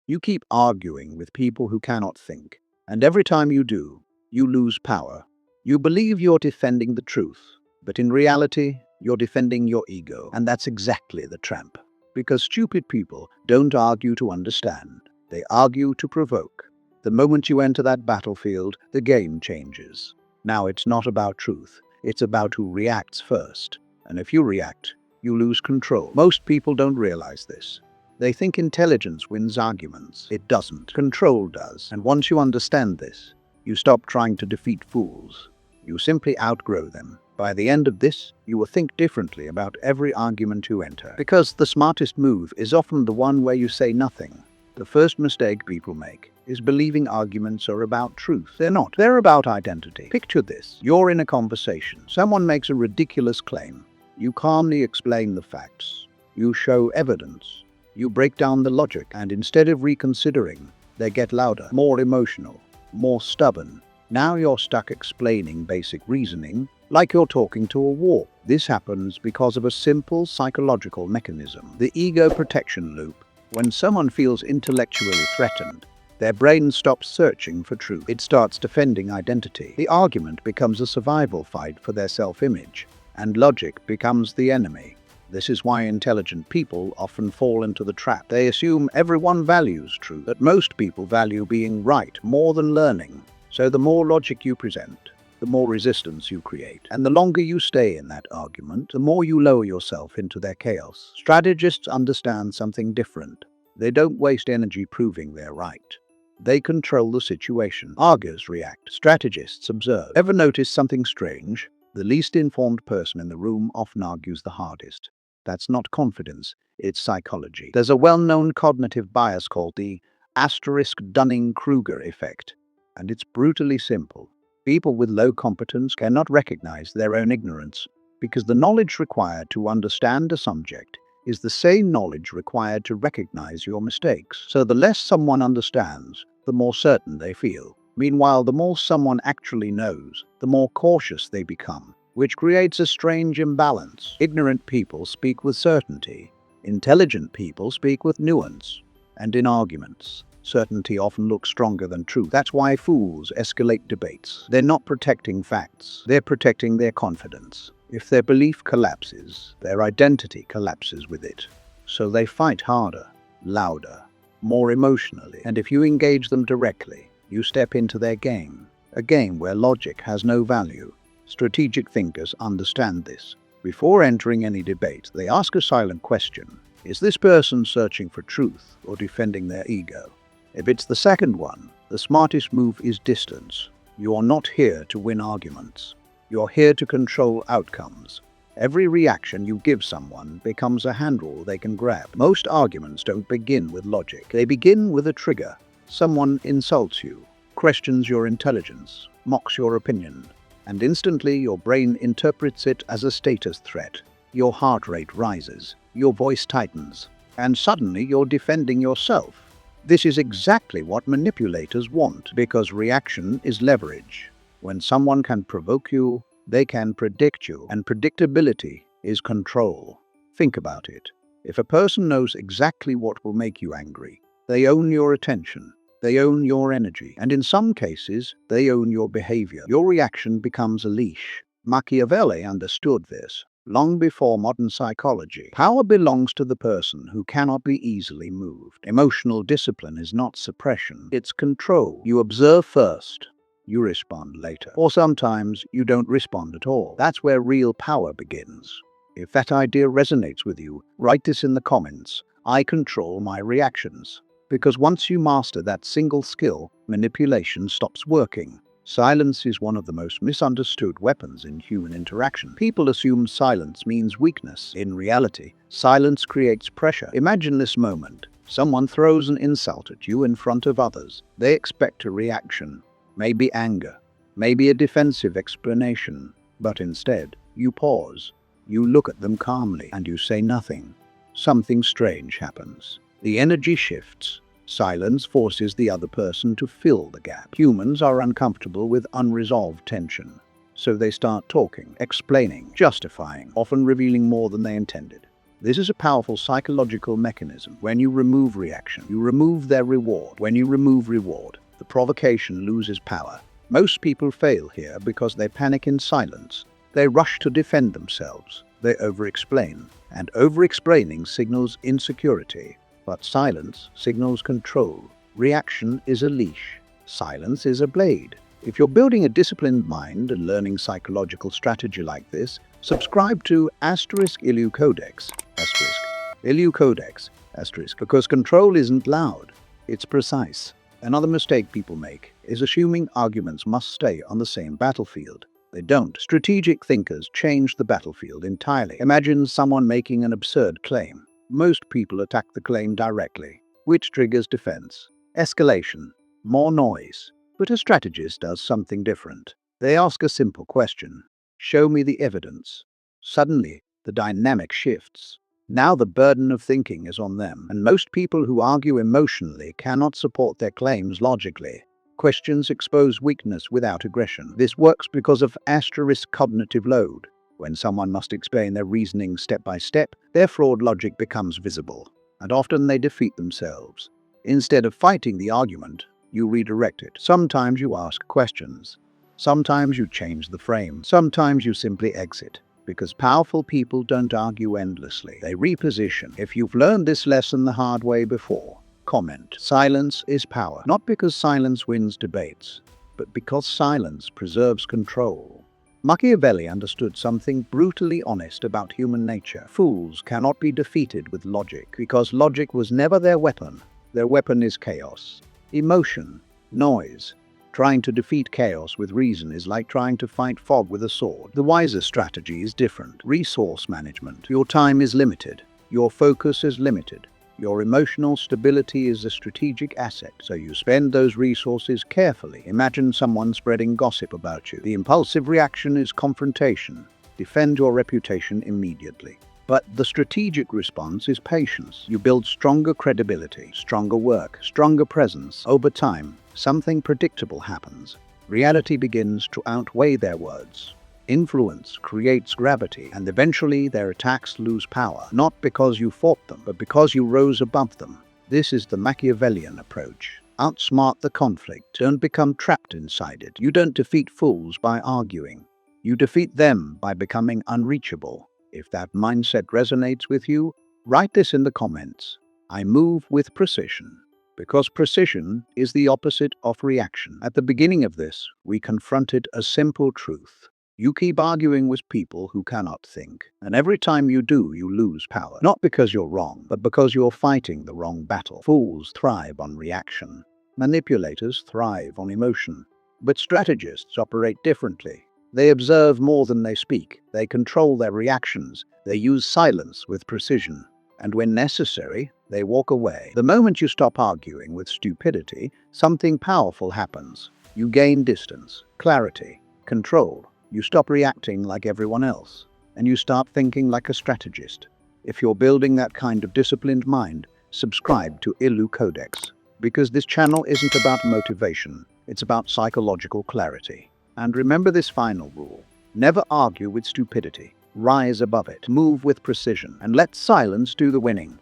You keep arguing with people who cannot think, and every time you do, you lose power. You believe you're defending the truth, but in reality, you're defending your ego, and that's exactly the trap. Because stupid people don't argue to understand, they argue to provoke. The moment you enter that battlefield, the game changes. Now it's not about truth, it's about who reacts first. And if you react, you lose control. Most people don't realize this. They think intelligence wins arguments. It doesn't. Control does. And once you understand this, you stop trying to defeat fools. You simply outgrow them. By the end of this, you will think differently about every argument you enter. Because the smartest move is often the one where you say nothing. The first mistake people make is believing arguments are about truth. They're not. They're about identity. Picture this. You're in a conversation. Someone makes a ridiculous claim. You calmly explain the facts. You show evidence. You break down the logic, and instead of reconsidering, they get louder, more emotional, more stubborn. Now you're stuck explaining basic reasoning, like you're talking to a wall. This happens because of a simple psychological mechanism, the ego protection loop. When someone feels intellectually threatened, their brain stops searching for truth. It starts defending identity. The argument becomes a survival fight for their self-image, and logic becomes the enemy. This is why intelligent people often fall into the trap. They assume everyone values truth, that most people value being right more than learning. So the more logic you present, the more resistance you create. And the longer you stay in that argument, the more you lower yourself into their chaos. Strategists understand something different. They don't waste energy proving they're right. They control the situation. Arguers react. Strategists observe. Ever notice something strange? The least informed person in the room often argues the hardest. That's not confidence, it's psychology. There's a well-known cognitive bias called the Dunning-Kruger effect, and it's brutally simple. People with low competence cannot recognize their own ignorance because the knowledge required to understand a subject is the same knowledge required to recognize your mistakes. So the less someone understands, the more certain they feel. Meanwhile, the more someone actually knows, the more cautious they become, which creates a strange imbalance. Ignorant people speak with certainty. Intelligent people speak with nuance. And in arguments, certainty often looks stronger than truth. That's why fools escalate debates. They're not protecting facts, they're protecting their confidence. If their belief collapses, their identity collapses with it. So they fight harder, louder, more emotionally. And if you engage them directly, you step into their game, a game where logic has no value. Strategic thinkers understand this. Before entering any debate, they ask a silent question. Is this person searching for truth or defending their ego? If it's the second one, the smartest move is distance. You are not here to win arguments. You're here to control outcomes. Every reaction you give someone becomes a handle they can grab. Most arguments don't begin with logic. They begin with a trigger. Someone insults you, questions your intelligence, mocks your opinion, and instantly your brain interprets it as a status threat. Your heart rate rises, your voice tightens, and suddenly you're defending yourself. This is exactly what manipulators want, because reaction is leverage. When someone can provoke you, they can predict you, and predictability is control. Think about it. If a person knows exactly what will make you angry, they own your attention. They own your energy, and in some cases, they own your behavior. Your reaction becomes a leash. Machiavelli understood this long before modern psychology. Power belongs to the person who cannot be easily moved. Emotional discipline is not suppression, it's control. You observe first, you respond later. Or sometimes you don't respond at all. That's where real power begins. If that idea resonates with you, write this in the comments. I control my reactions. Because once you master that single skill, manipulation stops working. Silence is one of the most misunderstood weapons in human interaction. People assume silence means weakness. In reality, silence creates pressure. Imagine this moment. Someone throws an insult at you in front of others. They expect a reaction, maybe anger, maybe a defensive explanation. But instead, you pause. You look at them calmly and you say nothing. Something strange happens. The energy shifts. Silence forces the other person to fill the gap. Humans are uncomfortable with unresolved tension, so they start talking, explaining, justifying, often revealing more than they intended. This is a powerful psychological mechanism. When you remove reaction, you remove their reward. When you remove reward, the provocation loses power. Most people fail here because they panic in silence. They rush to defend themselves. They over-explain. And over-explaining signals insecurity. But silence signals control. Reaction is a leash. Silence is a blade. If you're building a disciplined mind and learning psychological strategy like this, subscribe to *Ilu Codex, *Ilu Codex, because control isn't loud, it's precise. Another mistake people make is assuming arguments must stay on the same battlefield. They don't. Strategic thinkers change the battlefield entirely. Imagine someone making an absurd claim. Most people attack the claim directly, which triggers defense, escalation, more noise. But a strategist does something different. They ask a simple question. Show me the evidence. Suddenly, the dynamic shifts. Now the burden of thinking is on them, and most people who argue emotionally cannot support their claims logically. Questions expose weakness without aggression. This works because of cognitive load. When someone must explain their reasoning step by step, their flawed logic becomes visible, and often they defeat themselves. Instead of fighting the argument, you redirect it. Sometimes you ask questions. Sometimes you change the frame. Sometimes you simply exit. Because powerful people don't argue endlessly. They reposition. If you've learned this lesson the hard way before, comment. Silence is power. Not because silence wins debates, but because silence preserves control. Machiavelli understood something brutally honest about human nature. Fools cannot be defeated with logic, because logic was never their weapon. Their weapon is chaos. Emotion, noise. Trying to defeat chaos with reason is like trying to fight fog with a sword. The wiser strategy is different. Resource management. Your time is limited. Your focus is limited. Your emotional stability is a strategic asset, so you spend those resources carefully. Imagine someone spreading gossip about you. The impulsive reaction is confrontation. Defend your reputation immediately. But the strategic response is patience. You build stronger credibility, stronger work, stronger presence. Over time, something predictable happens. Reality begins to outweigh their words. Influence creates gravity, and eventually their attacks lose power, not because you fought them, but because you rose above them. This is the Machiavellian approach. Outsmart the conflict. Don't become trapped inside it. You don't defeat fools by arguing. You defeat them by becoming unreachable. If that mindset resonates with you, write this in the comments. I move with precision. Because precision is the opposite of reaction. At the beginning of this, we confronted a simple truth. You keep arguing with people who cannot think, and every time you do, you lose power. Not because you're wrong, but because you're fighting the wrong battle. Fools thrive on reaction. Manipulators thrive on emotion. But strategists operate differently. They observe more than they speak. They control their reactions. They use silence with precision. And when necessary, they walk away. The moment you stop arguing with stupidity, something powerful happens. You gain distance, clarity, control. You stop reacting like everyone else, and you start thinking like a strategist. If you're building that kind of disciplined mind, subscribe to Ilu Codex, because this channel isn't about motivation, it's about psychological clarity. And remember this final rule: never argue with stupidity. Rise above it, move with precision, and let silence do the winning.